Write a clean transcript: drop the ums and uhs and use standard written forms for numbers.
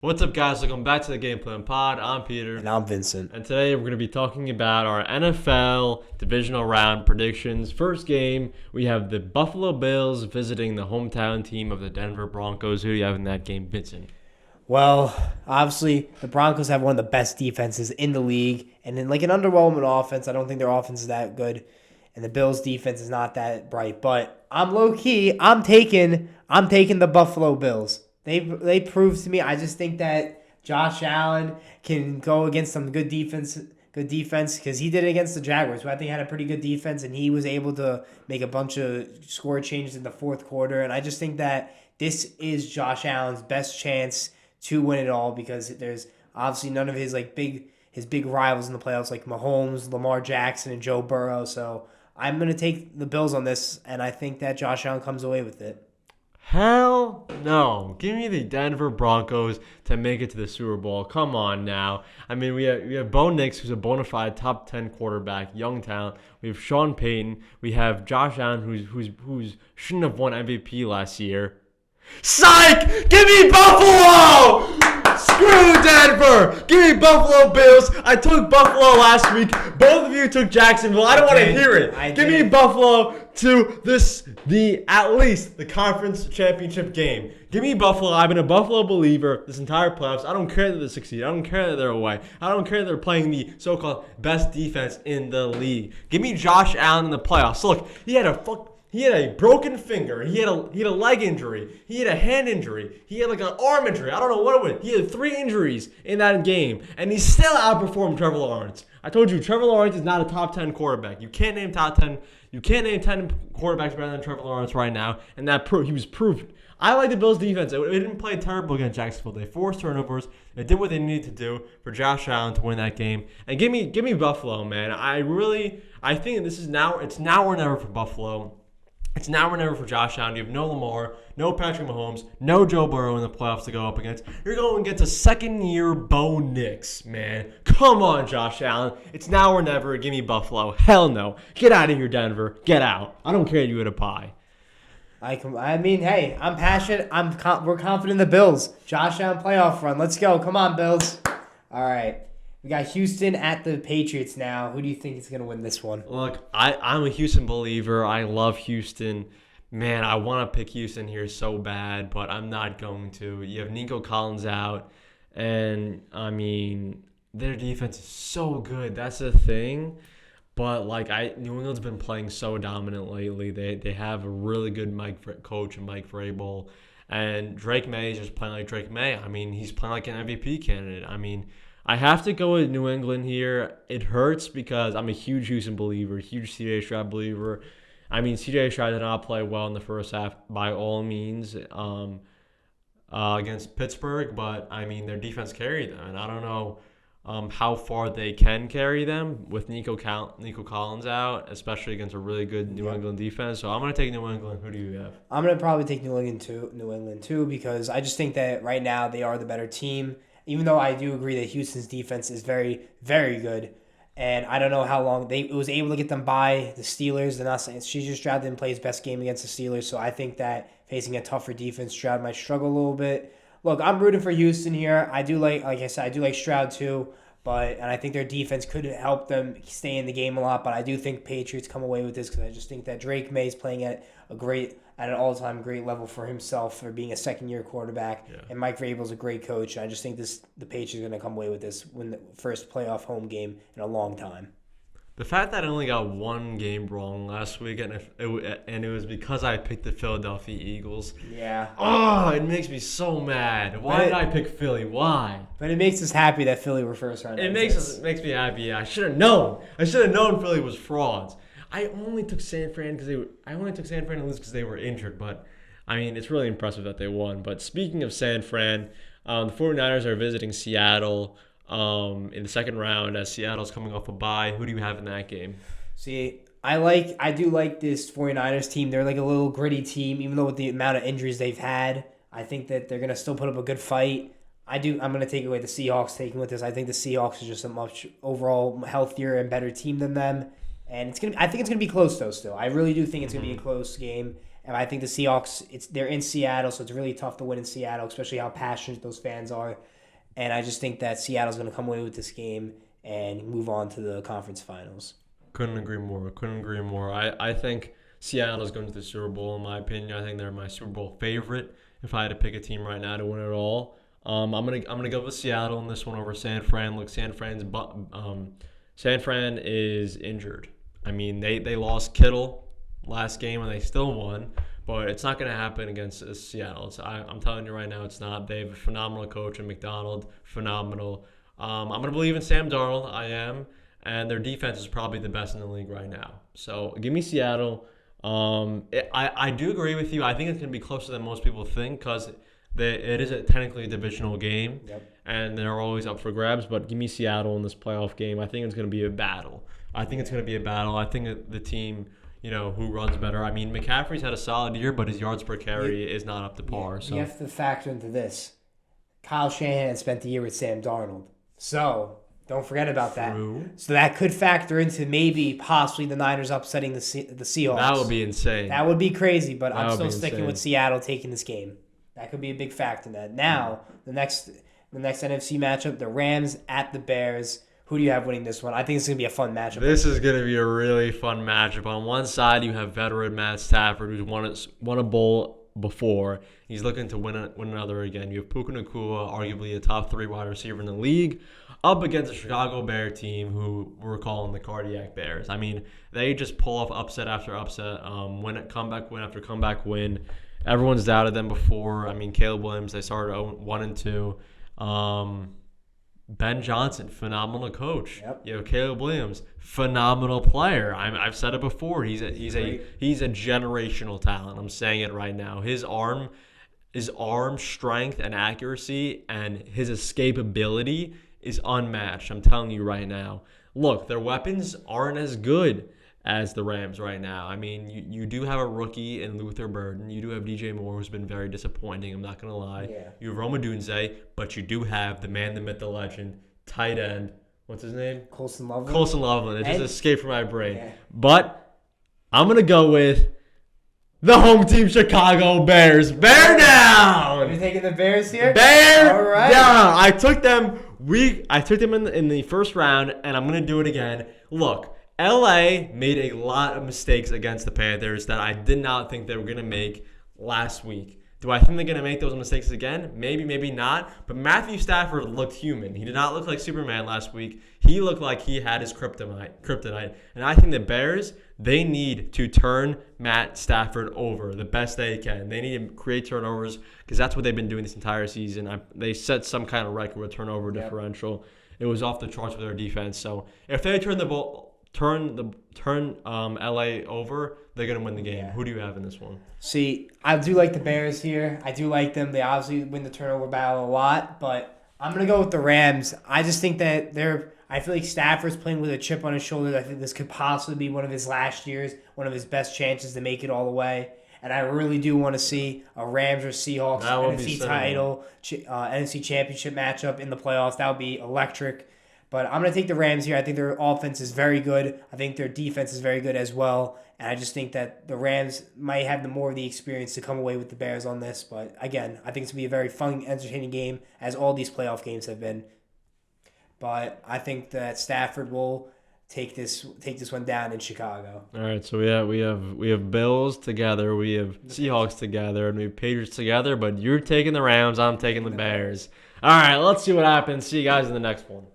What's up, guys? Welcome back to the Game Plan Pod. I'm Peter. And I'm Vincent. And today we're going to be talking about our NFL Divisional Round predictions. First game, we have the Buffalo Bills visiting the hometown team of the Denver Broncos. Who do you have in that game, Vincent? Well, obviously, the Broncos have one of the best defenses in the league. And in like an underwhelming offense, I don't think their offense is that good. And the Bills' defense is not that bright. But I'm low-key. I'm taking the Buffalo Bills. They proved to me. I just think that Josh Allen can go against some good defense because he did it against the Jaguars, who I think had a pretty good defense, and he was able to make a bunch of score changes in the fourth quarter. And I just think that this is Josh Allen's best chance to win it all because there's obviously none of his big rivals in the playoffs like Mahomes, Lamar Jackson, and Joe Burrow. So I'm gonna take the Bills on this, and I think that Josh Allen comes away with it. Hell no. Give me the Denver Broncos to make it to the Super Bowl. Come on now. I mean, we have Bo Nix, who's a bona fide top 10 quarterback, young talent. We have Sean Payton. We have Josh Allen, who's shouldn't have won MVP last year. Psych! Give me Buffalo! Screw Denver! Give me Buffalo Bills. I took Buffalo last week. Both of you took Jacksonville. I don't want to hear it. Give me Buffalo to at least the conference championship game. Give me Buffalo. I've been a Buffalo believer this entire playoffs. I don't care that they succeed. I don't care that they're away. I don't care that they're playing the so-called best defense in the league. Give me Josh Allen in the playoffs. Look, he had a broken finger. He had a leg injury. He had a hand injury. He had like an arm injury. I don't know what it was. He had 3 injuries in that game, and he still outperformed Trevor Lawrence. I told you, Trevor Lawrence is not a top 10 quarterback. You can't name top 10. You can't name 10 quarterbacks better than Trevor Lawrence right now, and he was proved. I like the Bills' defense. It didn't play terrible against Jacksonville. They forced turnovers. They did what they needed to do for Josh Allen to win that game. And give me Buffalo, man. I think this is now. It's now or never for Buffalo. It's now or never for Josh Allen. You have no Lamar, no Patrick Mahomes, no Joe Burrow in the playoffs to go up against. You're going against a second-year Bo Nix, man. Come on, Josh Allen. It's now or never. Give me Buffalo. Hell no. Get out of here, Denver. Get out. I don't care if you had a pie. I mean, hey, I'm passionate. We're confident in the Bills. Josh Allen playoff run. Let's go. Come on, Bills. All right. We got Houston at the Patriots now. Who do you think is going to win this one? Look, I'm a Houston believer. I love Houston. Man, I want to pick Houston here so bad, but I'm not going to. You have Nico Collins out, and, I mean, their defense is so good. That's the thing. But, New England's been playing so dominant lately. They have a really good coach in Mike Vrabel. And Drake May is just playing like Drake May. I mean, he's playing like an MVP candidate. I mean, I have to go with New England here. It hurts because I'm a huge Houston believer, huge C.J. Stroud believer. I mean, C.J. Stroud did not play well in the first half by all means against Pittsburgh, but, I mean, their defense carried them. And I don't know how far they can carry them with Nico Collins out, especially against a really good New England defense. So I'm going to take New England. Who do you have? I'm going to probably take New England too, because I just think that right now they are the better team. Even though I do agree that Houston's defense is very, very good. And I don't know how long it was able to get them by the Steelers. They're not saying C.J. Stroud didn't play his best game against the Steelers, so I think that facing a tougher defense, Stroud might struggle a little bit. Look, I'm rooting for Houston here. I do like I said, I do like Stroud too. And I think their defense could help them stay in the game a lot. But I do think Patriots come away with this because I just think that Drake May is playing at an all-time great level for himself for being a second-year quarterback. Yeah. And Mike Vrabel's a great coach. I just think the Patriots are going to come away with this, win the first playoff home game in a long time. The fact that I only got one game wrong last week, and it was because I picked the Philadelphia Eagles. Yeah. Oh, it makes me so mad. Why did I pick Philly? Why? But it makes us happy that Philly were first round. It makes me happy. Yeah, I should have known. I should have known Philly was frauds. I only took San Fran to lose because they were injured. But I mean, it's really impressive that they won. But speaking of San Fran, the 49ers are visiting Seattle in the second round as Seattle's coming off a bye. Who do you have in that game? See, I do like this 49ers team. They're like a little gritty team, even though with the amount of injuries they've had. I think that they're going to still put up a good fight. I'm going to take away the Seahawks taking with this. I think the Seahawks are just a much overall healthier and better team than them. And I think it's going to be close, though, still. I really do think it's going to be a close game. And I think the Seahawks, they're in Seattle, so it's really tough to win in Seattle, especially how passionate those fans are. And I just think that Seattle's going to come away with this game and move on to the conference finals. Couldn't agree more. I think Seattle is going to the Super Bowl, in my opinion. I think they're my Super Bowl favorite. If I had to pick a team right now to win it all, I'm gonna go with Seattle in this one over San Fran. Look, San Fran is injured. I mean, they lost Kittle last game and they still won, but it's not going to happen against Seattle. I'm telling you right now, it's not. They have a phenomenal coach in McDonald, phenomenal. I'm going to believe in Sam Darnold. I am, and their defense is probably the best in the league right now. So give me Seattle. I do agree with you. I think it's going to be closer than most people think because it is technically a divisional game, and they're always up for grabs. But give me Seattle in this playoff game. I think it's going to be a battle. I think the team, who runs better. I mean, McCaffrey's had a solid year, but his yards per carry is not up to par. So you have to factor into this. Kyle Shanahan spent the year with Sam Darnold. So don't forget about that. True. So that could factor into possibly the Niners upsetting the Seahawks. That would be insane. That would be crazy, but I'm still sticking with Seattle taking this game. That could be a big factor in that. Now, the next NFC matchup, the Rams at the Bears. Who do you have winning this one? I think it's going to be a fun matchup. This is going to be a really fun matchup. On one side, you have veteran Matt Stafford, who's won a bowl before. He's looking to win another again. You have Puka Nacua, arguably a top 3 wide receiver in the league, up against a Chicago Bear team who we're calling the Cardiac Bears. I mean, they just pull off upset after upset, comeback win after comeback win. Everyone's doubted them before. I mean, Caleb Williams, they started 1-2. Ben Johnson, phenomenal coach. Yep. Caleb Williams, phenomenal player. I've said it before. He's a generational talent. I'm saying it right now. His arm strength and accuracy and his escapability is unmatched. I'm telling you right now. Look, their weapons aren't as good as the Rams right now. I mean, you do have a rookie in Luther Burden. You do have DJ Moore, who's been very disappointing. I'm not going to lie. Yeah. You have Roma Dunze, but you do have the man, the myth, the legend, tight end. What's his name? Colson Loveland. It just escaped from my brain. Yeah. But I'm going to go with the home team, Chicago Bears. Bear down! Are you taking the Bears here? Bear All right. down! I took them in the first round, and I'm going to do it again. Look, LA made a lot of mistakes against the Panthers that I did not think they were going to make last week. Do I think they're going to make those mistakes again? Maybe, maybe not. But Matthew Stafford looked human. He did not look like Superman last week. He looked like he had his kryptonite. And I think the Bears, they need to turn Matt Stafford over the best they can. They need to create turnovers because that's what they've been doing this entire season. They set some kind of record with turnover differential. It was off the charts with their defense. So if they turn LA over, they're going to win the game. Yeah. Who do you have in this one? See, I do like the Bears here. I do like them. They obviously win the turnover battle a lot, but I'm going to go with the Rams. I just think that I feel like Stafford's playing with a chip on his shoulder. I think this could possibly be one of his last years, one of his best chances to make it all the way. And I really do want to see a Rams or Seahawks NFC title, NFC championship matchup in the playoffs. That would be electric. But I'm going to take the Rams here. I think their offense is very good. I think their defense is very good as well. And I just think that the Rams might have more of the experience to come away with the Bears on this. But again, I think it's going to be a very fun, entertaining game, as all these playoff games have been. But I think that Stafford will take this one down in Chicago. All right, so we have Bills together, we have Seahawks together, and we have Patriots together. But you're taking the Rams, I'm taking the Bears. All right, let's see what happens. See you guys in the next one.